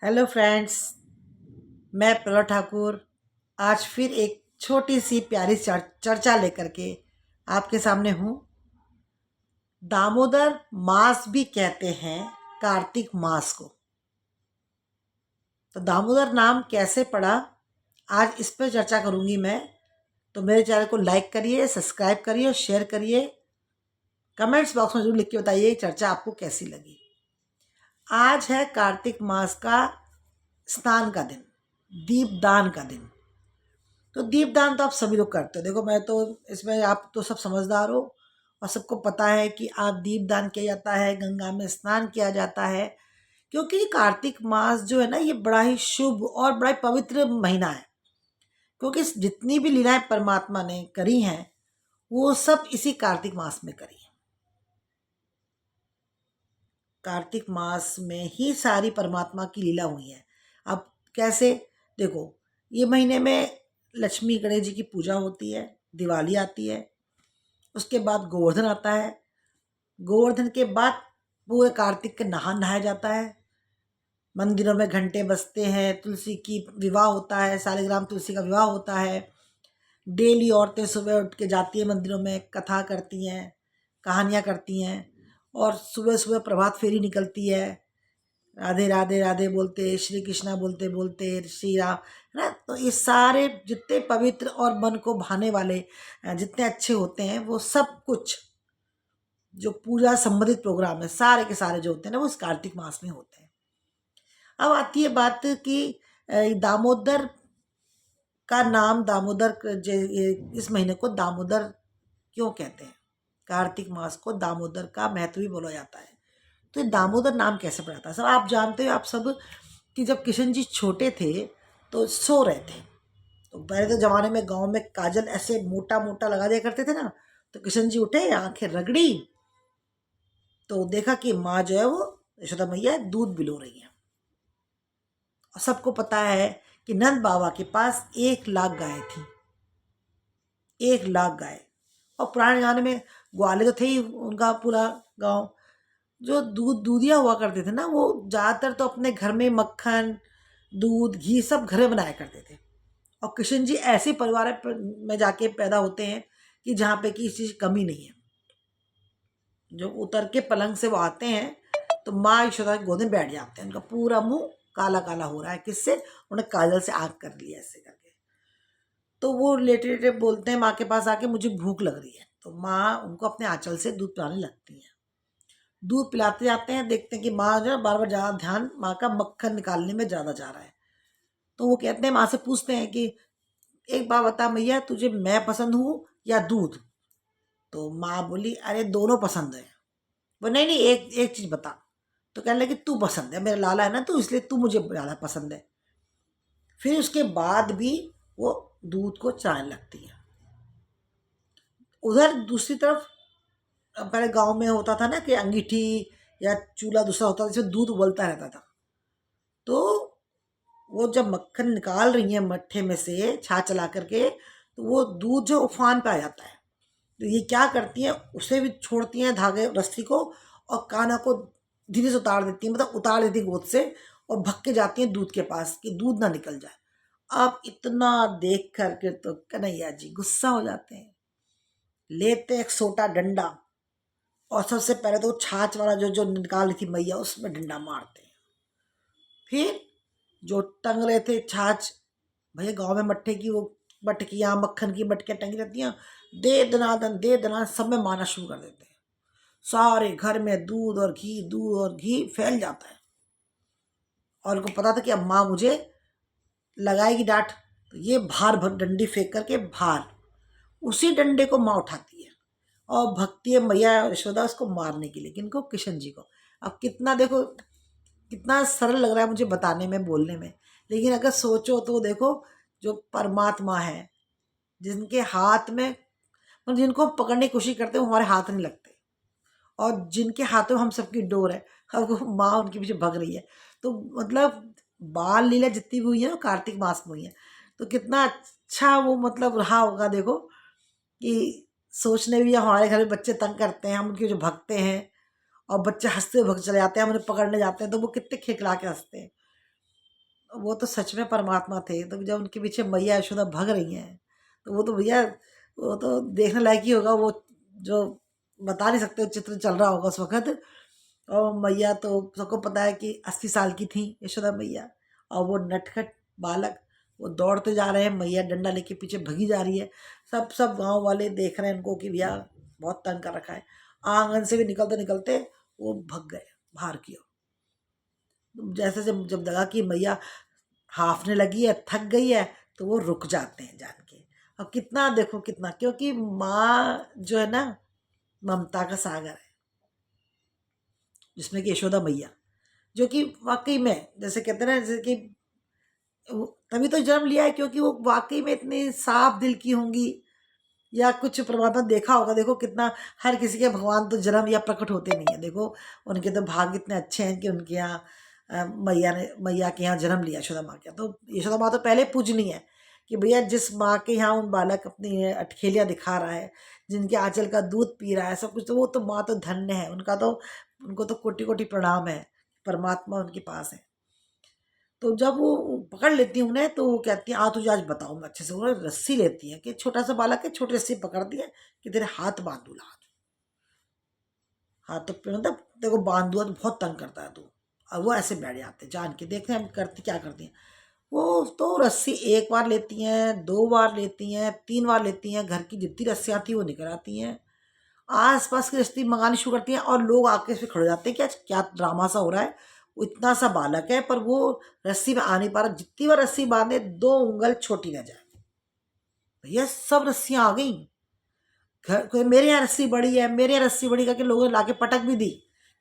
Hello friends, मैं प्रभा ठाकुर आज फिर एक छोटी सी प्यारी चर्चा लेकर के आपके सामने हूँ। दामोदर मास भी कहते हैं कार्तिक मास को। तो दामोदर नाम कैसे पड़ा, आज इस पर चर्चा करूँगी मैं। तो मेरे चैनल को लाइक करिए, सब्सक्राइब करिए और शेयर करिए। कमेंट्स बॉक्स में जरूर लिख के बताइए चर्चा आपको कैसी लगी। आज है कार्तिक मास का स्नान का दिन, दीपदान का दिन। तो दीपदान तो आप सभी लोग करते हो। देखो, मैं तो इसमें, आप तो सब समझदार हो और सबको पता है कि आप दीपदान किया जाता है, गंगा में स्नान किया जाता है, क्योंकि कार्तिक मास जो है ना, ये बड़ा ही शुभ और बड़ा ही पवित्र महीना है। क्योंकि जितनी भी लीलाएं परमात्मा ने करी हैं वो सब इसी कार्तिक मास में करी है। कार्तिक मास में ही सारी परमात्मा की लीला हुई है। अब कैसे, देखो, ये महीने में लक्ष्मी गणेश जी की पूजा होती है, दिवाली आती है, उसके बाद गोवर्धन आता है, गोवर्धन के बाद पूरे कार्तिक के नहाया जाता है, मंदिरों में घंटे बजते हैं, तुलसी की विवाह होता है, सालिग्राम तुलसी का विवाह होता है। डेली औरतें सुबह उठ के जाती हैं मंदिरों में, कथा करती हैं, कहानियाँ करती हैं, और सुबह सुबह प्रभात फेरी निकलती है। राधे राधे राधे बोलते, श्री कृष्णा बोलते बोलते, श्री राम, है ना। तो ये सारे जितने पवित्र और मन को भाने वाले जितने अच्छे होते हैं, वो सब कुछ जो पूजा संबंधित प्रोग्राम है सारे के सारे जो होते हैं ना, वो इस कार्तिक मास में होते हैं। अब आती है बात कि दामोदर का नाम, इस महीने को दामोदर क्यों कहते हैं। कार्तिक मास को दामोदर का महत्व भी बोला जाता है। तो ये दामोदर नाम कैसे पड़ा था, सब आप जानते हो, आप सब, कि जब किशन जी छोटे थे तो सो रहे थे। तो पहले तो जमाने में गांव में काजल ऐसे मोटा मोटा लगा दिया करते थे ना। तो किशन जी उठे, आंखें रगड़ी, तो देखा कि माँ जो है वो यशोदा मैया दूध पिलो रही है। और सबको पता है कि नंद बाबा के पास 1 लाख गाय थी, 1 लाख गाय। और पुराने जमाने में ग्वाले तो थे ही, उनका पूरा गांव। जो दूधिया हुआ करते थे ना, वो ज़्यादातर तो अपने घर में मक्खन, दूध, घी सब घर में बनाया करते थे। और कृष्ण जी ऐसे परिवार में जाके पैदा होते हैं कि जहाँ पे कि इस चीज़ की कमी नहीं है। जो उतर के पलंग से वो आते हैं तो माँ यशोदा की गोद में बैठ जाते हैं। उनका पूरा मुंह काला काला हो रहा है, किससे, उन्हें काजल से आग कर लिया ऐसे करके। तो वो लेटे लेटे बोलते हैं माँ के पास आके, मुझे भूख लग रही है। तो माँ उनको अपने आंचल से दूध पिलाने लगती है। दूध पिलाते जाते हैं, देखते हैं कि माँ जो है बार बार ज़्यादा ध्यान माँ का मक्खन निकालने में ज़्यादा जा रहा है। तो वो कहते हैं, माँ से पूछते हैं कि एक बात बता मैया, तुझे मैं पसंद हूँ या दूध। तो माँ बोली, अरे दोनों पसंद है। वो, नहीं नहीं, एक एक चीज़ बता। तो कहने लगे, तू पसंद है, मेरा लाला है ना, तो इसलिए तू मुझे ज़्यादा पसंद है। फिर उसके बाद भी वो दूध को चलाने लगती है। उधर दूसरी तरफ, पहले गांव में होता था ना कि अंगीठी या चूल्हा दूसरा होता था जिसमें दूध उबलता रहता था। तो वो जब मक्खन निकाल रही है मट्ठे में से छाछ चला करके, तो वो दूध जो उफान पे आ जाता है। तो ये क्या करती हैं, उसे भी छोड़ती हैं धागे रस्सी को, और कान्हा को धीरे से उतार देती हैं, मतलब उतार देती हैं गोद से, और भग के जाती हैं दूध के पास कि दूध ना निकल जाए। अब इतना देख करके तो कन्हैया जी गुस्सा हो जाते हैं, लेते एक सोटा डंडा, और सबसे पहले तो छाछ वाला जो जो निकाल रही थी मैया, उसमें डंडा मारते हैं। फिर जो टंग रहे थे छाछ, भैया गांव में मट्ठे की वो मटकियाँ, मक्खन की मटकियाँ टंगी रहती हैं, दे दनादन सब में मारना शुरू कर देते हैं। सारे घर में दूध और घी फैल जाता है। और उनको पता था कि अब माँ मुझे लगाएगी डांट। तो ये भार भर डंडी फेंक करके, भार उसी डंडे को माँ उठाती है और भगती है मैया यशोदा उसको मारने के लिए, किनको, किशन जी को। अब कितना, देखो कितना सरल लग रहा है मुझे बताने में, बोलने में, लेकिन अगर सोचो तो देखो, जो परमात्मा है, जिनके हाथ में, मतलब जिनको हम पकड़ने की कोशिश करते हैं वो हमारे हाथ नहीं लगते, और जिनके हाथों में हम सबकी डोर है, अब वो माँ उनके पीछे भग रही है। तो मतलब बाल लीला जितनी भी हुई है ना, कार्तिक मास में हुई है। तो कितना अच्छा वो मतलब रहा होगा, देखो कि सोचने भी, हमारे घर में बच्चे तंग करते हैं, हम उनके जो भगते हैं, और बच्चे हंसते भग चले जाते हैं, हम उन्हें पकड़ने जाते हैं तो वो कितने खिलखिला के हंसते हैं। वो तो सच में परमात्मा थे। तो जब उनके पीछे मैया यशोदा भग रही हैं, तो वो तो भैया, वो तो देखने लायक ही होगा। वो जो बता नहीं सकते, चित्र चल रहा होगा उस वक़्त। और मैया तो सबको पता है कि 80 साल की थी यशोदा मैया, और वो नटखट बालक, वो दौड़ते जा रहे हैं, मैया डंडा लेके पीछे भगी जा रही है। सब गाँव वाले देख रहे हैं उनको कि भैया बहुत तंग कर रखा है। आँगन से भी निकलते-निकलते वो भग गए बाहर की ओर। जैसे जब जब लगा कि मैया हाफने लगी है, थक गई है, तो वो रुक जाते हैं जान के। और कितना देखो कितना, क्योंकि माँ जो है ना, ममता का सागर है, जिसमें कि यशोदा मैया, जो कि वाकई में जैसे कहते हैं ना, जैसे कि तभी तो जन्म लिया है क्योंकि वो वाकई में इतनी साफ दिल की होंगी, या कुछ परमात्मा देखा होगा। देखो कितना, हर किसी के भगवान तो जन्म या प्रकट होते नहीं है। देखो उनके तो भाग्य इतने अच्छे हैं कि उनके यहाँ मैया के यहाँ जन्म लिया, यशोदा माँ के यहाँ। तो यशोदा माँ तो पहले पूजनीय है कि भैया जिस माँ के यहाँ उन बालक अपनी अटखेलियाँ दिखा रहा है, जिनके आंचल का दूध पी रहा है, सब कुछ, तो वो तो माँ तो धन्य है। उनका तो, उनको तो कोटि कोटि प्रणाम है, परमात्मा उनके पास है। तो जब वो पकड़ लेती है उन्हें, तो वो कहती है, आ तुझे आज बताऊंगा अच्छे से। उन्हें रस्सी लेती है कि छोटा सा बालक है, छोटी रस्सी पकड़ दी है कि तेरे हाथ बांध दूंगा आज। हाथ तो मतलब देखो बांध दूंगा तो बहुत तंग करता है तू। और वो ऐसे बैठ जाते हैं, जान के देखते हैं हम करती क्या करती हैं। वो तो रस्सी एक बार लेती हैं, 2 बार लेती हैं, 3 बार लेती हैं, घर की जितनी रस्सियाँ थी वो निकल आती हैं, आस पास की रस्सी मंगानी शुरू करती हैं। और लोग आके इस पे खड़े हो जाते हैं कि आज क्या ड्रामा सा हो रहा है। वो इतना सा बालक है पर वो रस्सी में आ नहीं पा रहा। जितनी बार रस्सी बांधे 2 उंगल छोटी रह जाए। भैया सब रस्सियां आ गई, घर कोई मेरे यहाँ रस्सी बड़ी है, मेरे यहाँ रस्सी बड़ी करके लोगों ने लाके पटक भी दी।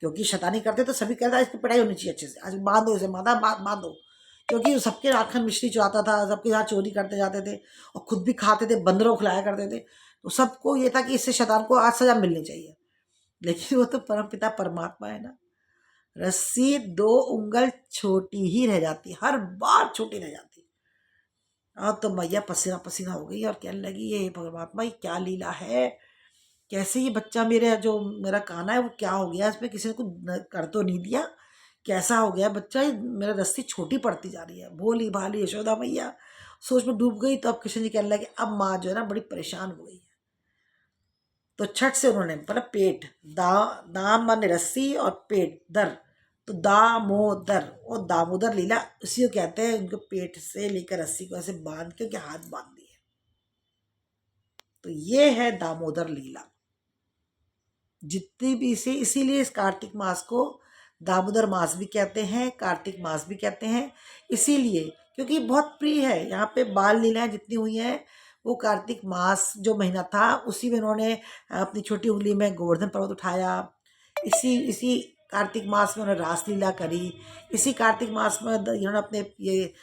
क्योंकि शैतानी करते तो सभी कहता इसकी पिटाई होनी चाहिए अच्छे से, आज बांधो इसे, माता बांधो। क्योंकि सबके आखन मिश्री चुराता था, सबके यहाँ चोरी करते जाते थे, और खुद भी खाते थे, बंदरों को खिलाया करते थे। तो सबको ये था कि इससे शैतान को आज सजा मिलनी चाहिए। लेकिन वो तो परम पिता परमात्मा है ना। रस्सी 2 उंगल छोटी ही रह जाती, हर बार छोटी रह जाती। अब तो मैया पसीना पसीना हो गई और कहने लगी, ये परमात्मा ये क्या लीला है। कैसे ये बच्चा, मेरे जो मेरा काना है वो क्या हो गया, इसमें किसी ने कुछ कर तो नहीं दिया, कैसा हो गया बच्चा, ये मेरा रस्सी छोटी पड़ती जा रही है। भोली भाली यशोदा मैया सोच में डूब गई। तो अब कृष्ण जी कहने लगे, अब माँ जो है ना बड़ी परेशान हो गई है। तो छठ से उन्होंने मतलब पेट, दाम माने रस्सी, और पेट दर, तो दामोदर, और दामोदर लीला उसी को कहते हैं। उनको पेट से लेकर रस्सी को ऐसे बांध के उनके हाथ बांध दिए, तो ये है दामोदर लीला। जितनी भी इसे, इसीलिए इस कार्तिक मास को दामोदर मास भी कहते हैं, कार्तिक मास भी कहते हैं। इसीलिए क्योंकि बहुत प्रिय है। यहाँ पे बाल लीलाएं जितनी हुई हैं वो कार्तिक मास जो महीना था उसी में इन्होंने अपनी छोटी उंगली में गोवर्धन पर्वत उठाया। इसी इसी कार्तिक मास में उन्होंने रासलीला करी। इसी कार्तिक मास में इन्होंने अपने ये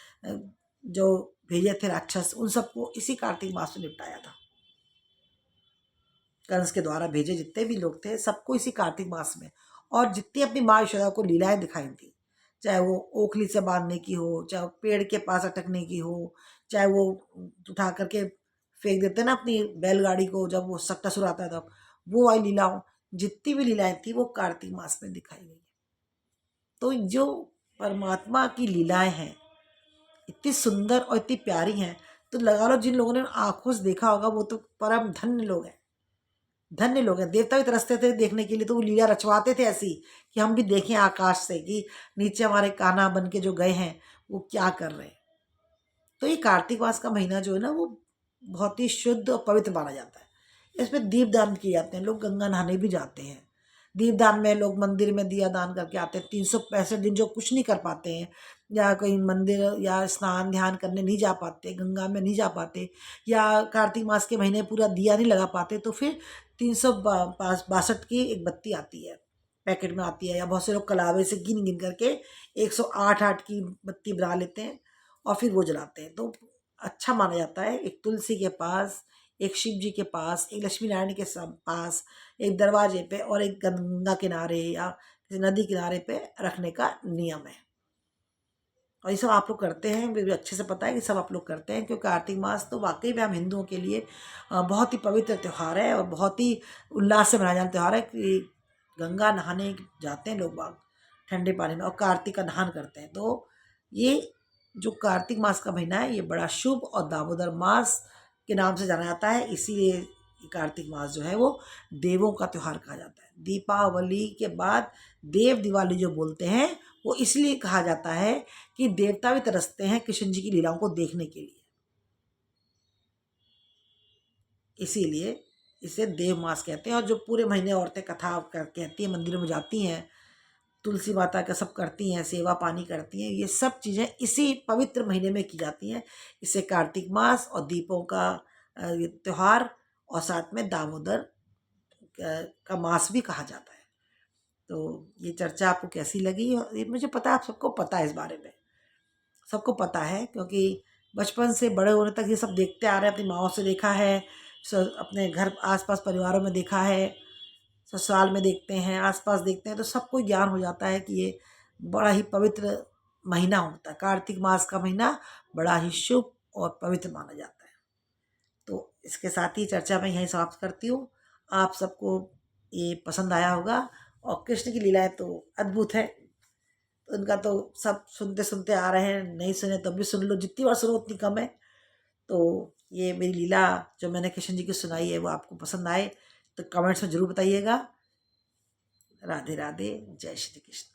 जो भेजे थे राक्षस, उन सबको इसी कार्तिक मास में निपटाया था। कंस के द्वारा भेजे जितने भी लोग थे सबको इसी कार्तिक मास में। और जितनी अपनी माँ यशोदा को लीलाएं दिखाई थी, चाहे वो ओखली से बांधने की हो, चाहे वो पेड़ के पास अटकने की हो, चाहे वो उठा करके फेंक देते ना अपनी बैलगाड़ी को जब वो सक्टासुर आता है तब, वो वाली लीला हो, जितनी भी लीलाएं थी वो कार्तिक मास में दिखाई गई। तो जो परमात्मा की लीलाएं हैं इतनी सुंदर और इतनी प्यारी हैं, तो लगा लो जिन लोगों ने आंखों से देखा होगा वो तो परम धन्य लोग हैं। धन्य लोग हैं। देवता भी तरसते थे देखने के लिए, तो वो लीला रचवाते थे ऐसी कि हम भी देखें आकाश से कि नीचे हमारे कान्हा बन के जो गए हैं वो क्या कर रहे हैं। तो ये कार्तिक मास का महीना जो है ना वो बहुत ही शुद्ध और पवित्र माना जाता है। इसमें दीपदान किए जाते हैं, लोग गंगा नहाने भी जाते हैं। दीपदान में लोग मंदिर में दिया दान करके आते हैं। 365 दिन जो कुछ नहीं कर पाते हैं, या कोई मंदिर या स्नान ध्यान करने नहीं जा पाते, गंगा में नहीं जा पाते, या कार्तिक मास के महीने पूरा दिया नहीं लगा पाते, तो फिर 362 की एक बत्ती आती है, पैकेट में आती है, या बहुत से लोग कलावे से गिन गिन करके 108 की बत्ती बना लेते हैं और फिर वो जलाते हैं। तो अच्छा माना जाता है। एक तुलसी के पास, एक शिव जी के पास, एक लक्ष्मी नारायण के पास, एक दरवाजे पे, और एक गंगा किनारे या किसी नदी किनारे पे रखने का नियम है। और ये सब आप लोग करते हैं, मुझे अच्छे से पता है कि सब आप लोग करते हैं, क्योंकि कार्तिक मास तो वाकई में हम हिंदुओं के लिए बहुत ही पवित्र त्यौहार है, और बहुत ही उल्लास से मनाया जाने त्यौहार है कि गंगा नहाने जाते हैं लोग बाग ठंडे पानी में, और कार्तिक का नहान करते हैं। तो ये जो कार्तिक मास का महीना है ये बड़ा शुभ और दामोदर मास के नाम से जाना जाता है, इसीलिए ये कार्तिक मास जो है वो देवों का त्यौहार कहा जाता है। दीपावली के बाद देव दिवाली जो बोलते हैं वो इसलिए कहा जाता है कि देवता भी तरसते हैं कृष्ण जी की लीलाओं को देखने के लिए, इसीलिए इसे देव मास कहते हैं। और जो पूरे महीने औरतें कथा कहती हैं, मंदिरों में जाती हैं, तुलसी माता का सब करती हैं, सेवा पानी करती हैं, ये सब चीज़ें इसी पवित्र महीने में की जाती हैं। इसे कार्तिक मास और दीपों का ये त्योहार और साथ में दामोदर का मास भी कहा जाता है। तो ये चर्चा आपको कैसी लगी? और ये मुझे पता है आप सबको पता है, इस बारे में सबको पता है, क्योंकि बचपन से बड़े होने तक ये सब देखते आ रहे हैं, अपनी माँओं से देखा है, अपने घर आसपास परिवारों में देखा है, ससुराल में देखते हैं, आसपास देखते हैं, तो सबको ज्ञान हो जाता है कि ये बड़ा ही पवित्र महीना होता है। कार्तिक मास का महीना बड़ा ही शुभ और पवित्र माना जाता है। तो इसके साथ ही चर्चा मैं यहीं समाप्त करती हूँ। आप सबको ये पसंद आया होगा, और कृष्ण की लीलाएं तो अद्भुत है, तो उनका तो सब सुनते सुनते आ रहे हैं, नहीं सुने तो भी सुन लो, जितनी बार सुनो उतनी कम है। तो ये मेरी लीला जो मैंने कृष्ण जी की सुनाई है वो आपको पसंद आए तो कमेंट्स में ज़रूर बताइएगा। राधे राधे, जय श्री कृष्ण।